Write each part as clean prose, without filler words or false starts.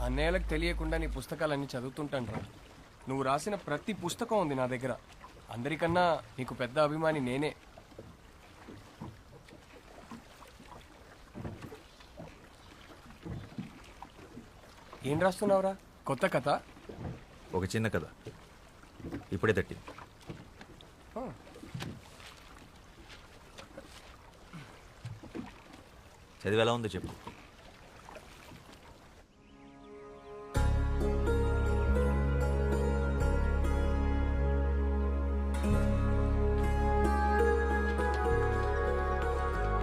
అన్నయ్యలకు తెలియకుండా నీ పుస్తకాలన్నీ చదువుతుంటాను రా. నువ్వు రాసిన ప్రతి పుస్తకం ఉంది నా దగ్గర. అందరికన్నా నీకు పెద్ద అభిమాని నేనే. ఏం రాస్తున్నావురా? కొత్త కథ? ఒక చిన్న కథ ఇప్పుడే తట్టింది. చదివి ఎలా ఉందో చెప్పు.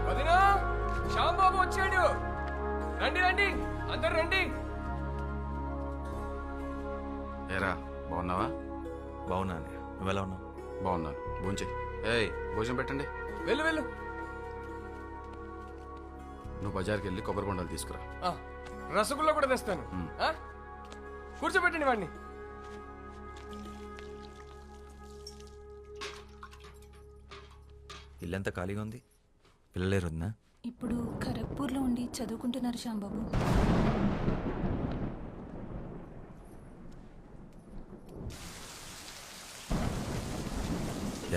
వదినా, శ్యాంబాబు వచ్చాడు. రండి రండి, అందరు రండి. ఏరా బాగున్నావా? బాగున్నా అన్నయ్య, నువ్వు ఎలా ఉన్నావు? బాగున్నాను. భోంచే. ఏయ్ భోజనం పెట్టండి. వెళ్ళు వెళ్ళు. నువ్వు బజార్కి వెళ్ళి కొబ్బరి బొండాలు తీసుకురా. రసగుల్లా కూడా తెస్తాను. కూర్చోబెట్టండి వాడిని. ఇల్లంతా ఖాళీగా ఉంది, పిల్లలేరు వదినా? ఇప్పుడు ఖరగ్పూర్లో ఉండి చదువుకుంటున్నారు శ్యాంబాబు.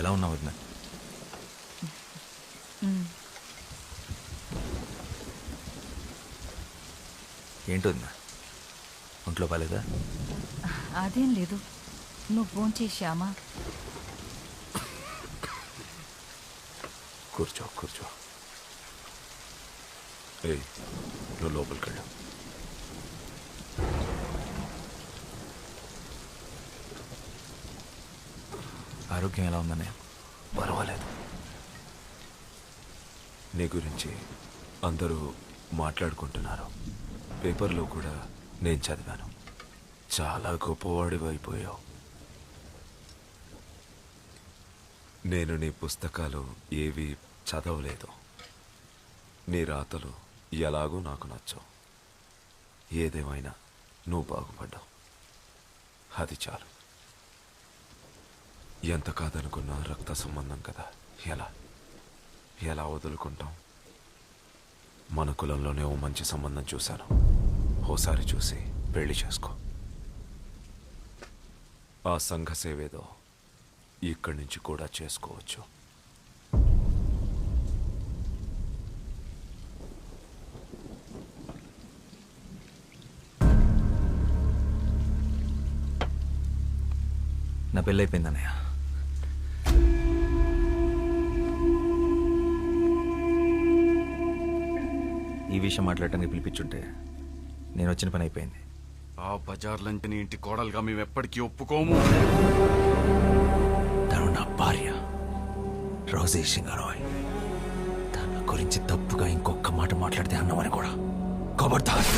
ఎలా ఉన్నావు వదినా? ఏంటి వదినా, ఒంట్లో బాలేదా? అదేం లేదు, నువ్వు ఫోన్ చేశామా? కూర్చో కూర్చో. ఏయ్ నువ్వు లోపలికి వెళ్ళు. ఆరోగ్యం ఎలా ఉందన్నయ్య? పర్వాలేదు. నీ గురించి అందరూ మాట్లాడుకుంటున్నారు. పేపర్లో కూడా నేను చదివాను. చాలా గొప్పవాడివి అయిపోయావు. నేను నీ పుస్తకాలు ఏవి చదవలేదు. నీ రాతలు ఎలాగూ నాకు నచ్చవు. ఏదేమైనా నువ్వు బాగుపడ్డావు, అది చాలు. ఎంత కాదనుకున్నా రక్త సంబంధం కదా, ఎలా వదులుకుంటాం? మన కులంలోనే ఓ మంచి సంబంధం చూశాను. ఓసారి చూసి పెళ్లి చేసుకో. ఆ సంఘ సేవేదో ఇక్కడి నుంచి కూడా చేసుకోవచ్చు. నా పెళ్ళి అయిపోయింది అన్నయ్య. ఈ విషయం మాట్లాడటానికి పిలిపించుంటే నేను వచ్చిన పని అయిపోయింది. ఆ బజార్లంటే నీ ఇంటి కోడలుగా మేము ఎప్పటికీ ఒప్పుకోము. తను నా భార్య రోజీ సింగారాయ్. తన గురించి తప్పుగా ఇంకొక మాట మాట్లాడితే అన్నమని కూడా ఖబర్దార్.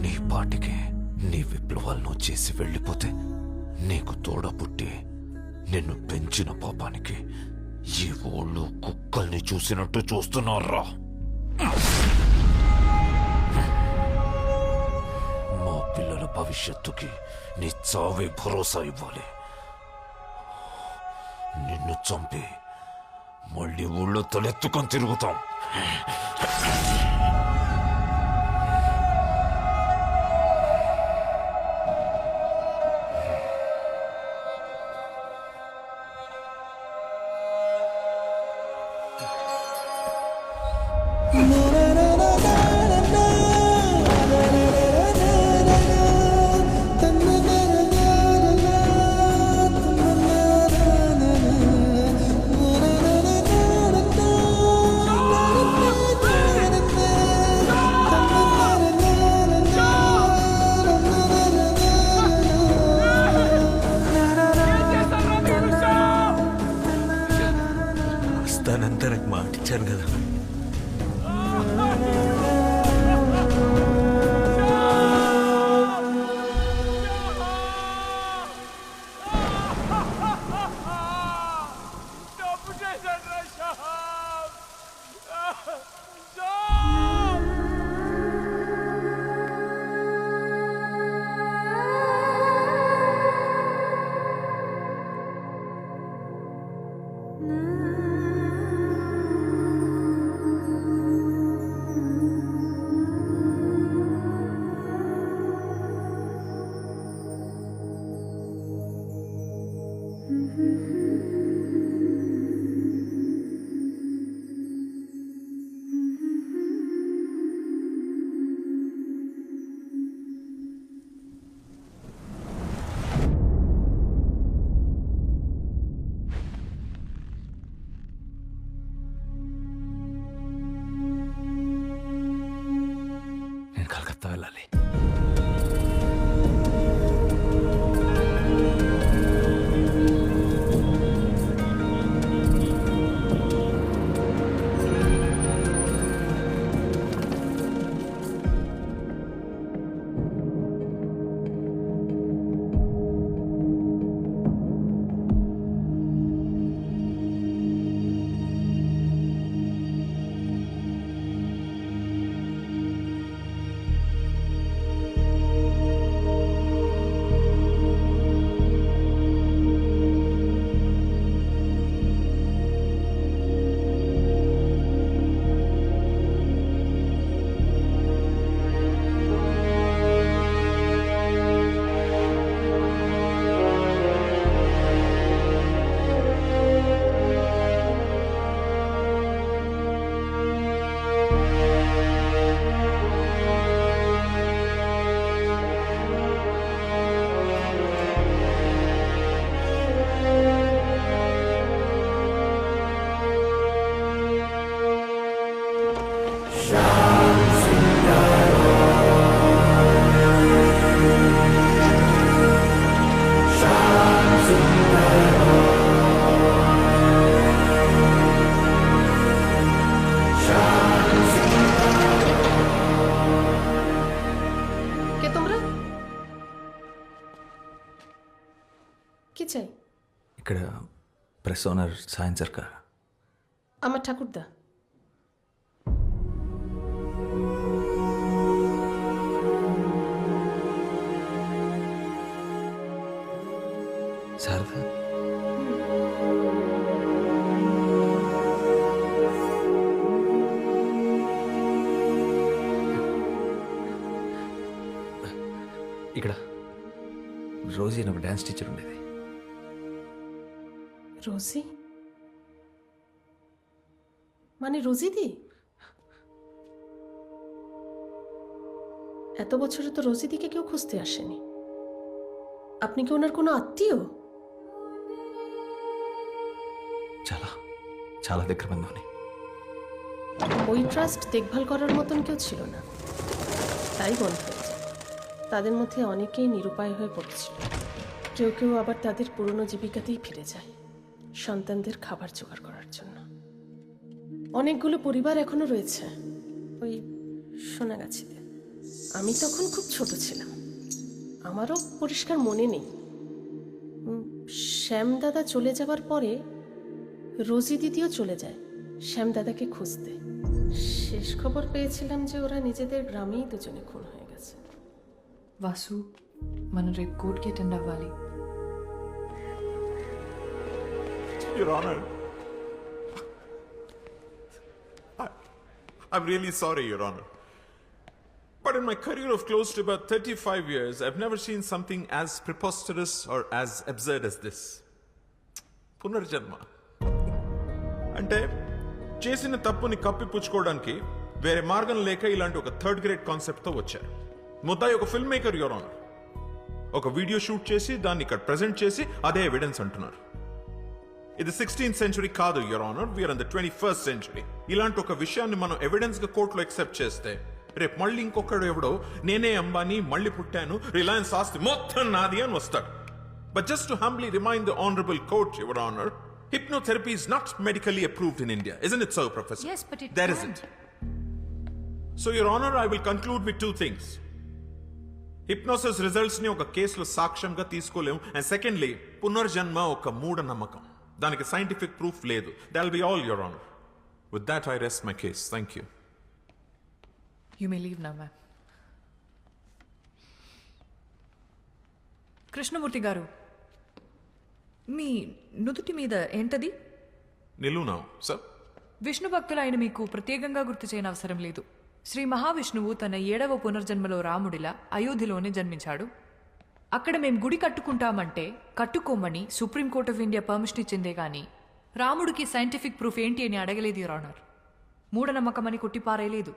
నీ పాటికి నీ విప్లవాలను చేసి వెళ్ళిపోతే నీకు తోడ పుట్టి నిన్ను పెంచిన పాపానికి ఈ ఊళ్ళో కుక్కల్ని చూసినట్టు చూస్తున్నారా? మా పిల్లల భవిష్యత్తుకి నీ చావే భరోసా ఇవ్వాలి. నిన్ను చంపి మళ్ళీ ఊళ్ళో తలెత్తుకొని తిరుగుతాం. వస్తానంతా నాకు మాట ఇచ్చాను కదా. నేను కలకత్తా వెళ్ళాలి. কি চাই? ఇక్కడ ప్రెస్ ఓనర్ సాయం సర్కార్. আমার ঠাকুরদা। శారదా, ఇక్కడ రోజీ అని ఒక డ్యాన్స్ టీచర్ ఉండేది. রোজি? মানে রোজিদি? এত বছরে তো রোজিদিকে কেউ খুঁজতে আসেনি। আপনি কি ওনার কোনো আত্মীয়? చాలా చాలా దగ్గర బంధువుని. ওই ট্রাস্ট দেখভাল করার মতন কেউ ছিল না, তাই বন্ধ হয়েছে। তাদের মধ্যে অনেকেই নিরুপায় হয়ে পড়েছিল, কেউ কেউ আবার তাদের পুরনো জীবিকাতেই ফিরে যায় সন্তানদের খাবার জোগাড় করার জন্য। অনেকগুলো পরিবার এখনো রয়েছে ওই সোনাগাছিতে। আমি তখন খুব ছোট ছিলাম, আমারও পরিষ্কার মনে নেই। শ্যামদাদা চলে যাবার পরে রোজি দিদিও চলে যায় শ্যামদাদাকে খুঁজতে। শেষ খবর পেয়েছিলাম যে ওরা নিজেদের গ্রামেই দুজনে খুন হয়ে গেছে। వాసు మనం రేపు కోర్టుకి అటెండ్ అవ్వాలి. Your Honor, I'm really sorry, Your Honor. But in my career of close to about 35 years, I've never seen something as preposterous or as absurd as this. పునర్జన్మ అంటే చేసిన తప్పుని కప్పిపుచ్చుకోవడానికి వేరే మార్గం లేక ఇలాంటి ఒక థర్డ్ గ్రేడ్ కాన్సెప్ట్తో వచ్చారు. ముద్దాయి ఒక ఫిల్మ్ మేకర్, యువర్ ఆనర్. ఒక వీడియో షూట్ చేసి దాన్ని ఇక్కడ ప్రెజెంట్ చేసి అదే ఎవిడెన్స్ అంటున్నారు. ఇది 16th సెంచురీ కాదు, your honour. We are in the 21st century. ఇలాంటి ఒక విషయాన్ని మనం ఎవిడెన్స్ గా కోర్టులో ఎక్సెప్ట్ చేస్తే రేపు మళ్ళీ ఇంకొకడు ఎవడో నేనే అంబానీ మళ్ళీ పుట్టాను, రిలయన్స్ ఆస్తి మొత్తం నాది అని వస్తాడు. But just to humbly remind the honourable court, your honour, hypnotherapy is not medically approved in India. Isn't it so, Professor? Yes, but it There can. isn't. So, Your Honor, I will conclude with two things. Hypnosis results ni oka కేసులో సాక్ష్యంగా తీసుకోలేము. And secondly, పునర్జన్మ ఒక మూఢ నమ్మకం. దానికి scientific proof లేదు. That'll be all, Your Honor. With that, I rest my case. Thank you. You may leave now, ma'am. Krishnamurthy గారు, మీ నుదుటి మీద ఏంటది? నిలువునా, సార్? విష్ణు భక్తులైన మీకు ప్రత్యేకంగా గుర్తు చేయని అవసరం లేదు. శ్రీ మహావిష్ణువు తన 7వ పునర్జన్మలో రాముడిలా అయోధ్యలోనే జన్మించాడు. అక్కడ మేం గుడి కట్టుకుంటామంటే కట్టుకోమని సుప్రీంకోర్ట్ ఆఫ్ ఇండియా పర్మిషన్ ఇచ్చిందే గాని రాముడికి సైంటిఫిక్ ప్రూఫ్ ఏంటి అని అడగలేదు, యువర్ ఆనర్. మూఢనమ్మకమని కొట్టిపారేయలేదు.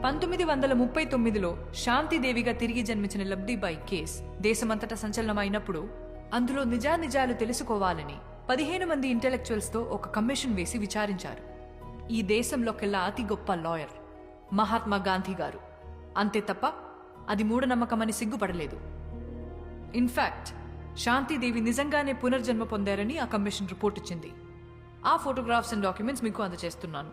1939లో శాంతిదేవిగా తిరిగి జన్మించిన లబ్ధిబాయి కేస్ దేశమంతటా సంచలనమైనప్పుడు అందులో నిజానిజాలు తెలుసుకోవాలని 15 మంది ఇంటెలెక్చువల్స్తో ఒక కమిషన్ వేసి విచారించారు. ఈ దేశంలోకెల్లా అతి గొప్ప లాయర్ మహాత్మా గాంధీ గారు. అంతే తప్ప అది మూఢనమ్మకమని సిగ్గుపడలేదు. ఇన్ఫాక్ట్ శాంతిదేవి నిజంగానే పునర్జన్మ పొందారని ఆ కమిషన్ రిపోర్ట్ ఇచ్చింది. ఆ ఫోటోగ్రాఫ్స్ అండ్ డాక్యుమెంట్స్ మీకు అందజేస్తున్నాను.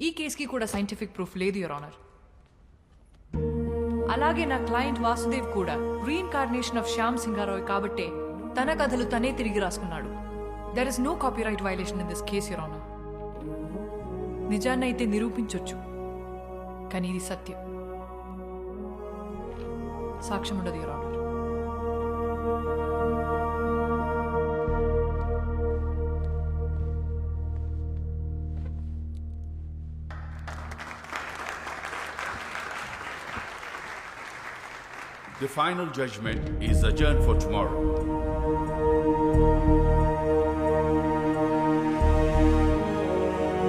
ఈ కేసుకి కూడా సైంటిఫిక్ ప్రూఫ్ లేదు, యువర్ ఆనర్. అలాగే నా క్లయింట్ వాసుదేవ్ కూడా రీఇన్కార్నేషన్ ఆఫ్ శ్యామ్ సింగారాయ్ కాబట్టే తన కథలు తనే తిరిగి రాసుకున్నాడు. There is no copyright violation in this case, your honour. నిజాన్నైతే నిరూపించొచ్చు, కానీ ఇది సత్యం. సాక్ష్యం ఉండదు, your honour. The final judgment is adjourned for tomorrow.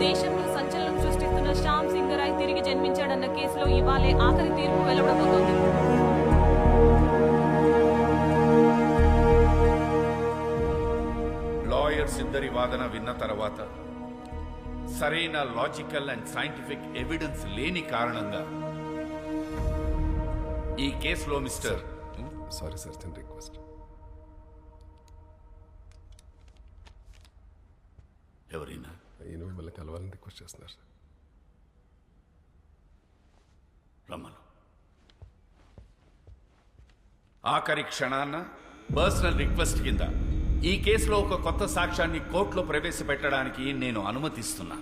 దేశంలో సంచలనం సృష్టిస్తున్న శ్యామ్ సింగరాయ్ తిరిగి జన్మించాడన్న కేసులో ఇవాళే ఆఖరి తీర్పు వెలువడబోతోంది. లాయర్స్ ఇద్దరి వాదన విన్న తర్వాత సరైన లాజికల్ అండ్ సైంటిఫిక్ ఎవిడెన్స్ లేని కారణంగా ఈ కేసులో మిస్టర్ సారీ సార్, చిన్న రిక్వెస్ట్. ఎవరైనా ఈయన మిమ్మల్ని కలవాలని రిక్వెస్ట్ చేస్తున్నారు సార్. రమ్మను. ఆఖరి క్షణాన్న పర్సనల్ రిక్వెస్ట్ కింద ఈ కేసులో ఒక కొత్త సాక్ష్యాన్ని కోర్టులో ప్రవేశపెట్టడానికి నేను అనుమతిస్తున్నా.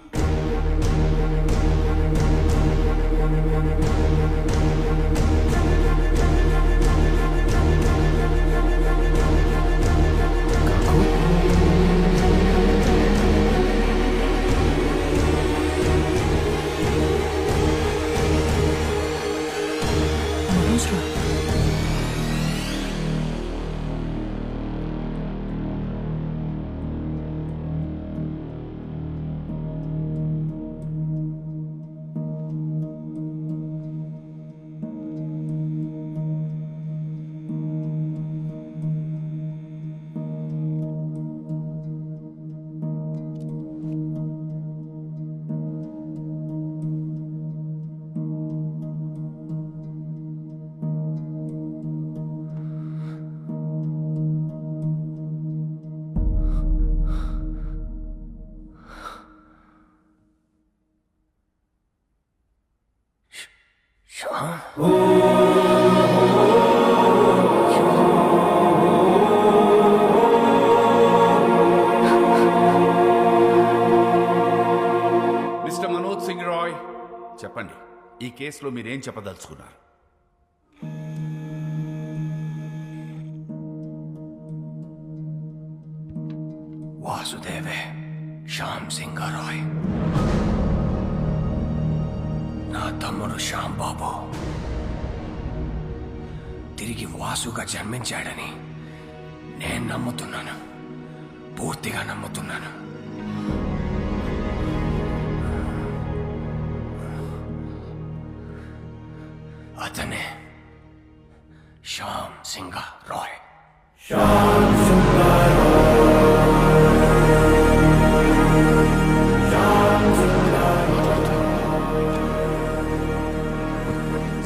మిస్టర్ మనోజ్ సింగ్ రాయ్, చెప్పండి, ఈ కేసులో మీరేం చెప్పదలుచుకున్నారు? సింగారాయ్ నా తమ్ముడు శ్యామ్ బాబు తిరిగి వాసుగా జన్మించాడని నేను నమ్ముతున్నాను, పూర్తిగా నమ్ముతున్నాను. అతనే Shyam Singharoy.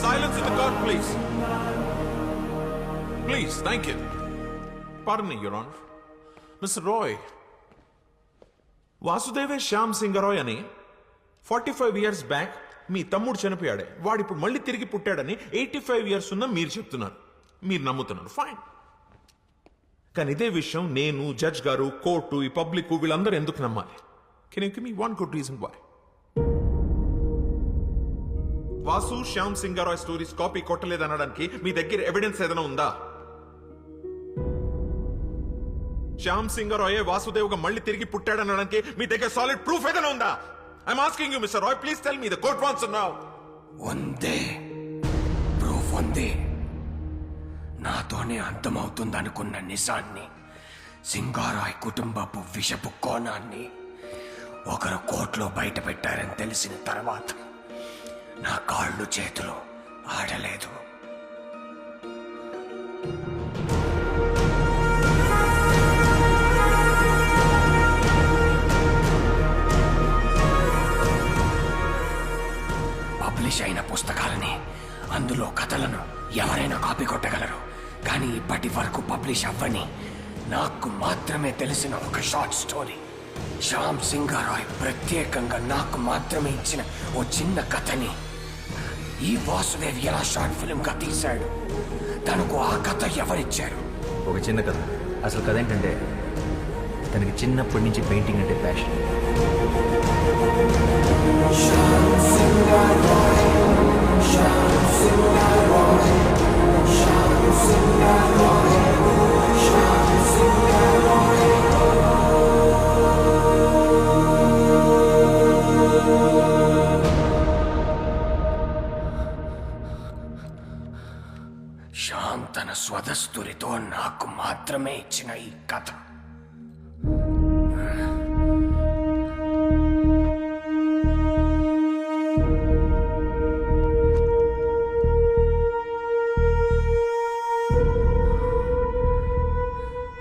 Silence in the court, please. Please, thank you. Pardon me, Your Honor. Mr. Roy, వాసుదేవే Shyam Singha Roy అని 45 years బ్యాక్ మీ తమ్ముడు చనిపోయాడే, వాడు ఇప్పుడు మళ్ళీ తిరిగి పుట్టాడని 85 years ఉన్న మీరు చెప్తున్నారు, మీరు నమ్ముతున్నారు. ఫైన్. కానీ ఇదే విషయం నేను, జడ్జ్ గారు, కోర్టు, ఈ పబ్లిక్ వీళ్ళందరూ ఎందుకు నమ్మాలి? Can you give me one good reason why? Vasu Shyam Singharoy stories copy కొట్టలేదనడానికి మీ దగ్గర ఎవిడెన్స్ ఏదైనా ఉందా? శ్యామ్ సింగరాయ్ వాసుదేవ్గా మళ్ళీ తిరిగి పుట్టాడనడానికి మీ దగ్గర సాలిడ్ ప్రూఫ్ ఏదైనా ఉందా? I'm asking you mister Roy, please tell me. The court wants to know. ఉందే, ప్రూఫ్ ఉంది. నాతోనే అంతమవుతుందనుకున్న నిజాన్ని, సింగారాయ్ కుటుంబపు విషపు కోణాన్ని ఒకరు కోర్టులో బయట పెట్టారని తెలిసిన తర్వాత నా కాళ్ళు చేతులు ఆడలేదు. పబ్లిష్ అయిన పుస్తకాలని, అందులో కథలను ఎవరైనా కాపీ కొట్టగలరు. కానీ ఇప్పటి వరకు పబ్లిష్ అవ్వని, నాకు మాత్రమే తెలిసిన ఒక షార్ట్ స్టోరీ, శ్యామ్ సింగారాయ్ ప్రత్యేకంగా నాకు మాత్రమే ఇచ్చిన ఓ చిన్న కథని ఈ వాసుదేవ్ ఎలా షార్ట్ ఫిల్మ్ గా తీశాడు, తనకు ఆ కథ ఎవరిచ్చారు? ఒక చిన్న కథ. అసలు కథ ఏంటంటే, తనకి చిన్నప్పటి నుంచి పెయింటింగ్ అంటే ప్యాషన్. శ్యామ్ తన స్వదస్తురితో నాకు మాత్రమే ఇచ్చిన ఈ కథ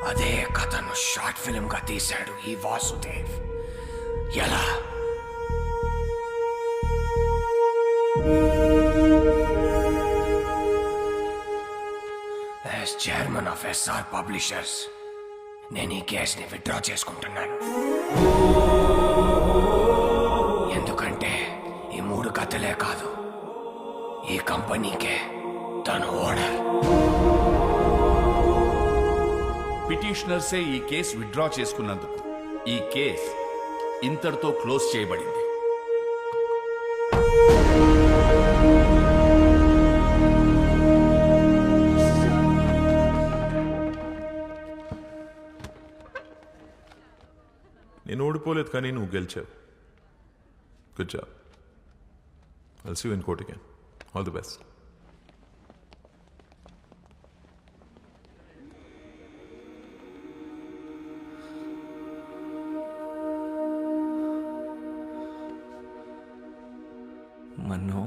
అదే కథను షార్ట్ ఫిల్మ్ గా తీశాడు ఈ వాసుదేవ్. ఎలా? As chairman of SR publishers నేను ఈ కేసుని విత్డ్రా చేసుకుంటున్నాను. ఎందుకంటే ఈ 3 కథలే కాదు, ఈ కంపెనీకే తను ఓనర్. పిటిషనర్సే ఈ కేసు విత్డ్రా చేసుకున్నందుకు ఈ కేసు ఇంతటితో క్లోజ్ చేయబడింది. నేను ఓడిపోలేదు, కానీ నువ్వు గెలిచావు. Good job. I'll see you in court again. All the best. Mannu,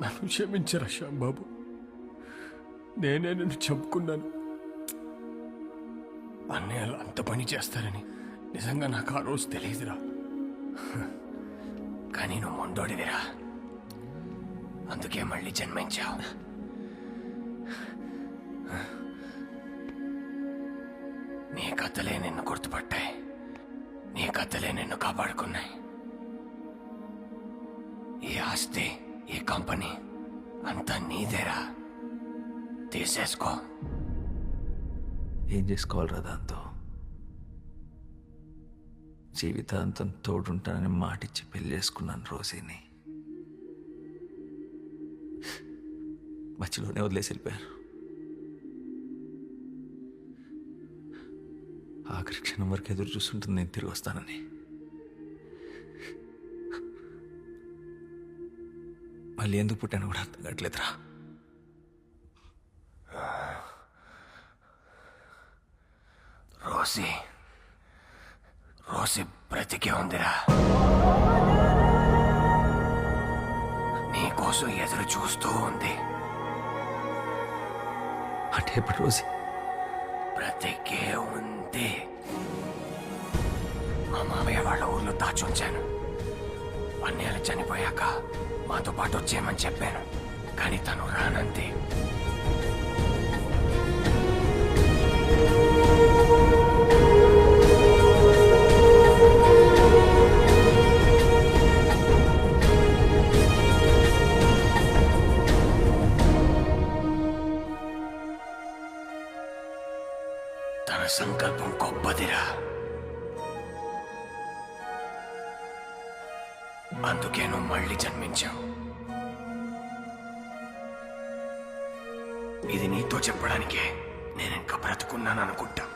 నన్ను క్షమించరా శ్యామ్ బాబు, నేనే నిన్ను చంపుకున్నాను. అన్నయ్యలు అంత పని చేస్తారని నిజంగా నాకు ఆ రోజు తెలియదురా. కానీ నువ్వు మొండోడివిరా, అందుకే మళ్ళీ జన్మించావు. నీ కథలే నిన్ను గుర్తుపట్టాయి, నీ కథలే నిన్ను కాపాడుకున్నాయి. ఈ ఆస్తి, ఈ కంపెనీ అంతా నీదేరా, తీసేసుకో. ఏం చేసుకోవాలరా దాంతో? జీవితాంతం తోడుంటానని మాటిచ్చి పెళ్లి చేసుకున్నాను రోజీని. మధ్యలోనే వదిలేసి వెళ్ళిపోయారు. ఆఖరి క్షణం వరకు ఎదురు చూస్తుంటుంది నేను తిరిగి వస్తానని. మళ్ళీ ఎందుకు పుట్టాను కూడా అర్థం కావట్లేదురా. రోసి రోసి బ్రతికే ఉందిరా. నీకోసం ఎదురు చూస్తూ ఉంది. అంటే ఇప్పుడు రోజు బ్రతికే ఉంది. మా మామయ్య వాళ్ళ ఊర్లో దాచుంచాను. అన్నయ్యలు చనిపోయాక మాతో పాటు వచ్చేయమని చెప్పాను, కానీ తను రానంది. తన సంకల్పం గొప్పదిరా. అందుకే నువ్వు మళ్ళీ జన్మించావు. ఇది నీతో చెప్పడానికే నేను ఇంకా బ్రతుకున్నాను అనుకుంటా.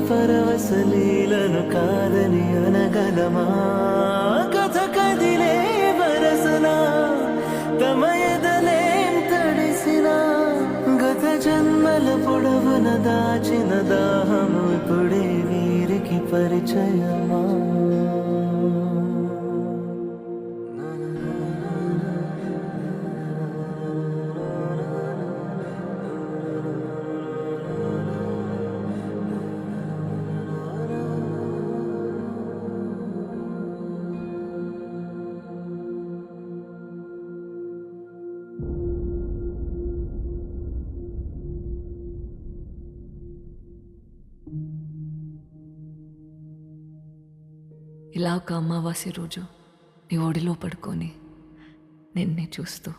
పరవశలీలను కాదని అనగలమా కథ కదిలే వరసనా తమ ఎదలేం తడిసినా గత జన్మల పొడవున దాచిన దాహము ఇప్పుడే వీరికి పరిచయమా ఇలా ఒక అమావాస్య రోజు నీ ఒడిలో పడుకొని నిన్నే చూస్తూ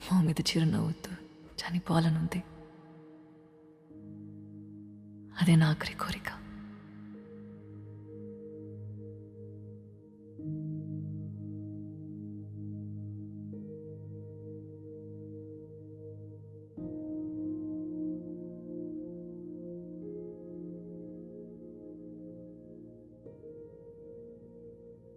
మా మీద చిరునవ్వుతూ చనిపోవాలనుంది. అదే నా ఆఖరి కోరిక.